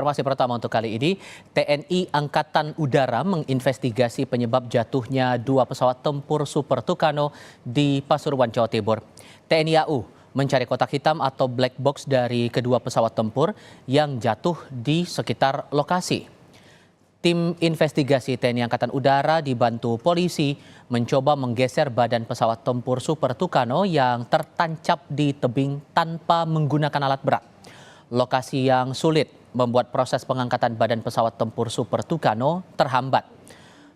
Informasi pertama untuk kali ini, TNI Angkatan Udara menginvestigasi penyebab jatuhnya dua pesawat tempur Super Tucano di Pasuruan, Jawa Timur. TNI AU mencari kotak hitam atau black box dari kedua pesawat tempur yang jatuh di sekitar lokasi. Tim investigasi TNI Angkatan Udara dibantu polisi mencoba menggeser badan pesawat tempur Super Tucano yang tertancap di tebing tanpa menggunakan alat berat. Lokasi yang sulit membuat proses pengangkatan badan pesawat tempur Super Tucano terhambat.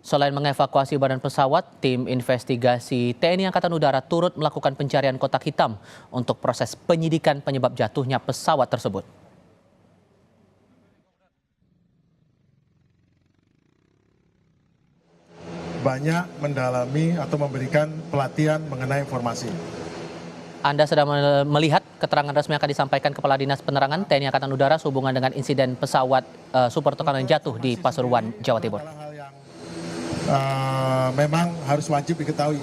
Selain mengevakuasi badan pesawat, tim investigasi TNI Angkatan Udara turut melakukan pencarian kotak hitam untuk proses penyidikan penyebab jatuhnya pesawat tersebut. Banyak mendalami atau memberikan pelatihan mengenai informasi. Anda sedang melihat keterangan resmi yang akan disampaikan Kepala Dinas Penerangan TNI Angkatan Udara sehubungan dengan insiden pesawat Super Tucano yang jatuh di Pasuruan, Jawa Timur. Hal yang memang harus wajib diketahui.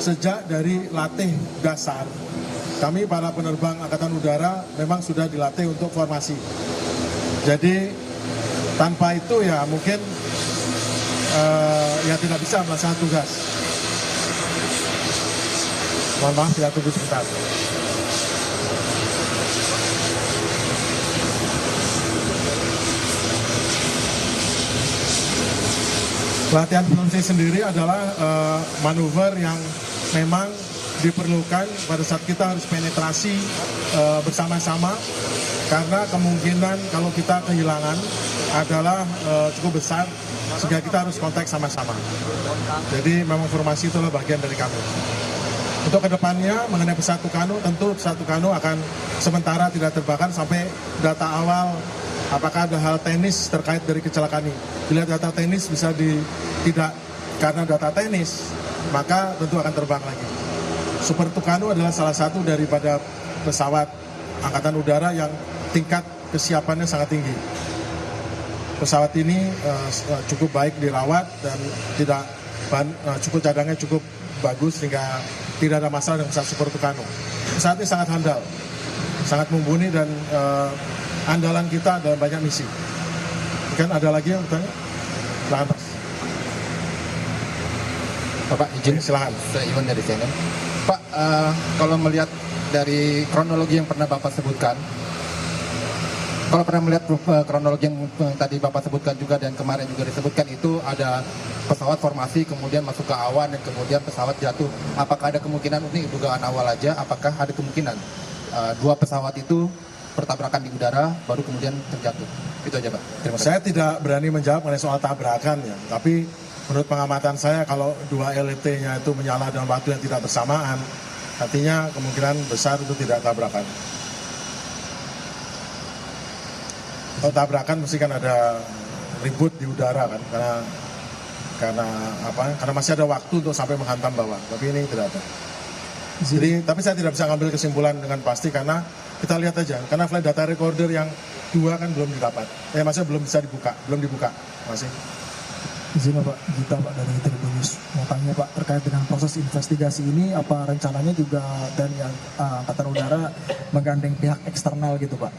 Sejak dari latih dasar, kami para penerbang Angkatan Udara memang sudah dilatih untuk formasi. Jadi tanpa itu ya mungkin ya tidak bisa melaksanakan tugas. Mohon maaf, kita tunggu sebentar. Latihan formasi sendiri adalah manuver yang memang diperlukan pada saat kita harus penetrasi bersama-sama, karena kemungkinan kalau kita kehilangan adalah cukup besar, sehingga kita harus kontak sama-sama. Jadi memang formasi itulah bagian dari kami. Untuk kedepannya mengenai pesawat Tucano, tentu pesawat Tucano akan sementara tidak terbakar sampai data awal apakah ada hal teknis terkait dari kecelakaan ini. Bila data teknis bisa tidak karena data teknis, maka tentu akan terbang lagi. Super Tucano adalah salah satu daripada pesawat Angkatan Udara yang tingkat kesiapannya sangat tinggi. Pesawat ini cukup baik dirawat dan cukup cadangnya cukup bagus sehingga tidak ada masalah dengan pesawat Super Tucano. Pesawat ini sangat handal, sangat mumpuni dan andalan kita dalam banyak misi. Kan ada lagi yang bertanya? Silakan Mas. Bapak izin, silakan. Saya Iwan dari CNN. Pak, kalau melihat dari kronologi yang pernah Bapak sebutkan, kalau pernah melihat kronologi yang tadi Bapak sebutkan juga dan kemarin juga disebutkan, itu ada pesawat formasi kemudian masuk ke awan dan kemudian pesawat jatuh. Apakah ada kemungkinan, ini dugaan awal aja, apakah ada kemungkinan dua pesawat itu bertabrakan di udara baru kemudian terjatuh? Itu aja Pak. Terima kasih. Saya tidak berani menjawab mengenai soal tabrakan ya, tapi menurut pengamatan saya kalau dua LET-nya itu menyala dalam waktu yang tidak bersamaan, artinya kemungkinan besar itu tidak tabrakan. Kalau tabrakan mesti kan ada ribut di udara kan, karena masih ada waktu untuk sampai menghantam bawah, tapi ini tidak ada. Jadi, tapi saya tidak bisa ngambil kesimpulan dengan pasti karena kita lihat aja, karena flight data recorder yang dua kan belum didapat, maksudnya belum bisa dibuka, masih. Izin Pak Gita Pak dari Tribunnews, mau tanya Pak terkait dengan proses investigasi ini, apa rencananya juga dari Angkatan Udara menggandeng pihak eksternal gitu Pak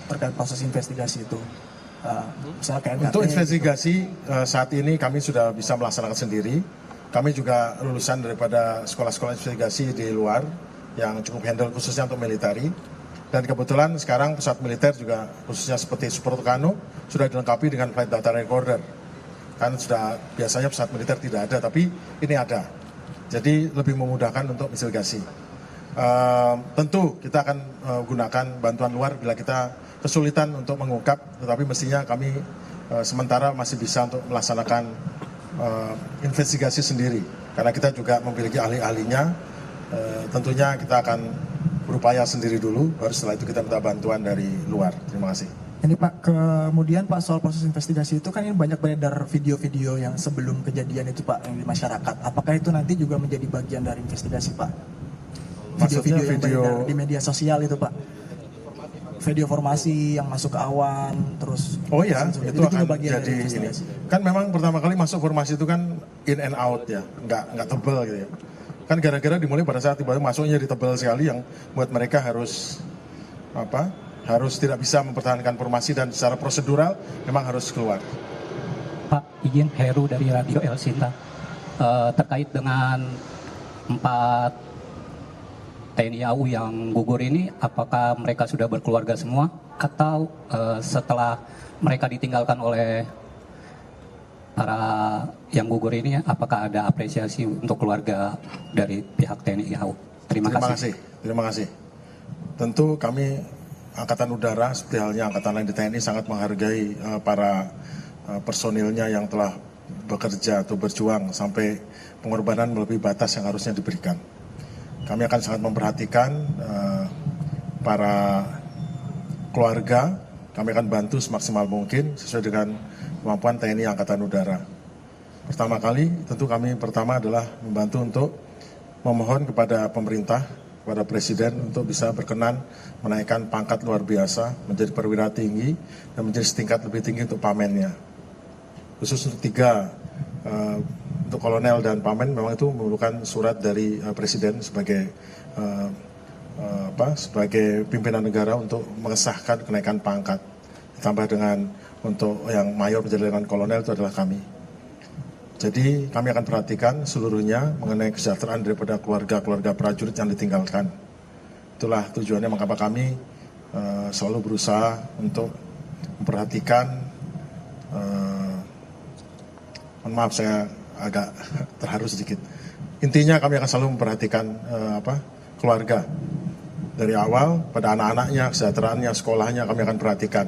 terkait proses investigasi itu? Misalnya KNKT. Untuk investigasi saat ini kami sudah bisa melaksanakan sendiri. Kami juga lulusan daripada sekolah-sekolah investigasi di luar yang cukup handle khususnya untuk militeri. Dan kebetulan sekarang pesawat militer juga khususnya seperti Super Tucano sudah dilengkapi dengan flight data recorder. Kan sudah biasanya pesawat militer tidak ada, tapi ini ada. Jadi lebih memudahkan untuk investigasi. Tentu kita akan gunakan bantuan luar bila kita kesulitan untuk mengungkap, tetapi mestinya kami sementara masih bisa untuk melaksanakan investigasi sendiri. Karena kita juga memiliki ahli-ahlinya, tentunya kita akan berupaya sendiri dulu, baru setelah itu kita minta bantuan dari luar. Terima kasih. Ini Pak, kemudian Pak soal proses investigasi itu kan ini banyak beredar video-video yang sebelum kejadian itu Pak yang di masyarakat. Apakah itu nanti juga menjadi bagian dari investigasi Pak? Video-video yang beredar di media sosial itu Pak. Video formasi yang masuk ke awan, terus... Oh ya, itu akan bagian jadi ini. Kan memang pertama kali masuk formasi itu kan in and out ya, nggak tebal gitu ya. Kan gara-gara dimulai pada saat tiba-tiba masuknya di tebal sekali yang buat mereka harus harus tidak bisa mempertahankan formasi dan secara prosedural memang harus keluar. Pak, izin Heru dari Radio El Sinta. Terkait dengan 4 TNI AU yang gugur ini, apakah mereka sudah berkeluarga semua atau setelah mereka ditinggalkan oleh para yang gugur ini, apakah ada apresiasi untuk keluarga dari pihak TNI AU? Terima kasih. Terima kasih. Tentu kami Angkatan Udara seperti halnya Angkatan lain di TNI sangat menghargai para personilnya yang telah bekerja atau berjuang sampai pengorbanan melebihi batas yang harusnya diberikan. Kami akan sangat memperhatikan para keluarga, kami akan bantu semaksimal mungkin sesuai dengan kemampuan TNI Angkatan Udara. Pertama kali tentu kami adalah membantu untuk memohon kepada pemerintah, kepada Presiden untuk bisa berkenan menaikkan pangkat luar biasa menjadi perwira tinggi dan menjadi setingkat lebih tinggi untuk pamennya. Khusus untuk 3 untuk kolonel dan pamen memang itu memerlukan surat dari Presiden sebagai sebagai pimpinan negara untuk mengesahkan kenaikan pangkat. Ditambah dengan untuk yang mayor menjadi letnan kolonel itu adalah kami. Jadi kami akan perhatikan seluruhnya mengenai kesejahteraan daripada keluarga-keluarga prajurit yang ditinggalkan. Itulah tujuannya mengapa kami selalu berusaha untuk memperhatikan. Mohon maaf saya agak terharu sedikit. Intinya kami akan selalu memperhatikan keluarga dari awal pada anak-anaknya, kesejahteraannya, sekolahnya kami akan perhatikan.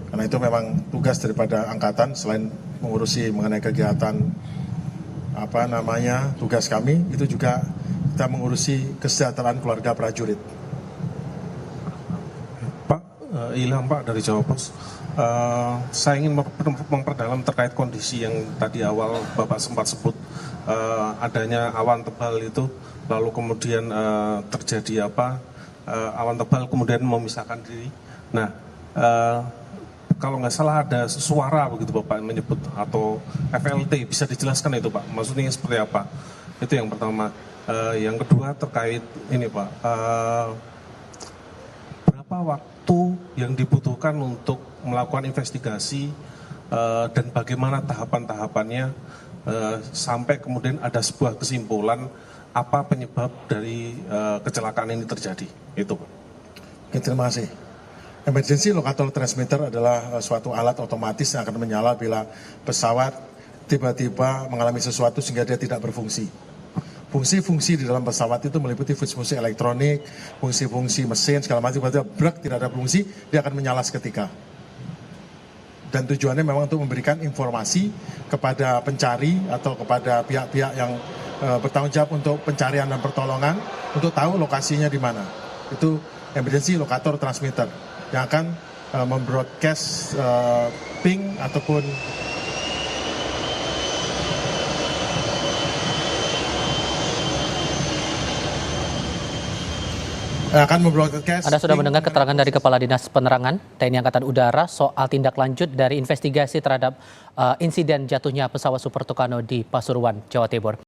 Karena itu memang tugas daripada angkatan selain mengurusi mengenai kegiatan tugas kami itu juga kita mengurusi kesejahteraan keluarga prajurit. Pak Ilham Pak dari Jawa Pos. Saya ingin memperdalam terkait kondisi yang tadi awal Bapak sempat sebut adanya awan tebal itu, lalu kemudian terjadi awan tebal kemudian memisahkan diri. Nah, kalau nggak salah ada suara begitu Bapak menyebut atau FLT, bisa dijelaskan itu Pak, maksudnya seperti apa? Itu yang pertama. Yang kedua terkait ini Pak, berapa waktu yang dibutuhkan untuk melakukan investigasi dan bagaimana tahapan-tahapannya sampai kemudian ada sebuah kesimpulan apa penyebab dari kecelakaan ini terjadi, itu Pak. Oke, terima kasih. Emergency locator transmitter adalah suatu alat otomatis yang akan menyala bila pesawat tiba-tiba mengalami sesuatu sehingga dia tidak berfungsi. Fungsi-fungsi di dalam pesawat itu meliputi fungsi elektronik, fungsi-fungsi mesin, segala macam. Tiba-tiba brek, tidak ada fungsi, dia akan menyala seketika. Dan tujuannya memang untuk memberikan informasi kepada pencari atau kepada pihak-pihak yang bertanggung jawab untuk pencarian dan pertolongan untuk tahu lokasinya di mana. Itu emergency locator transmitter yang akan membroadcast ping ataupun akan membroadcast. Anda sudah mendengar keterangan dari Kepala Dinas Penerangan TNI Angkatan Udara soal tindak lanjut dari investigasi terhadap insiden jatuhnya pesawat Super Tucano di Pasuruan, Jawa Timur.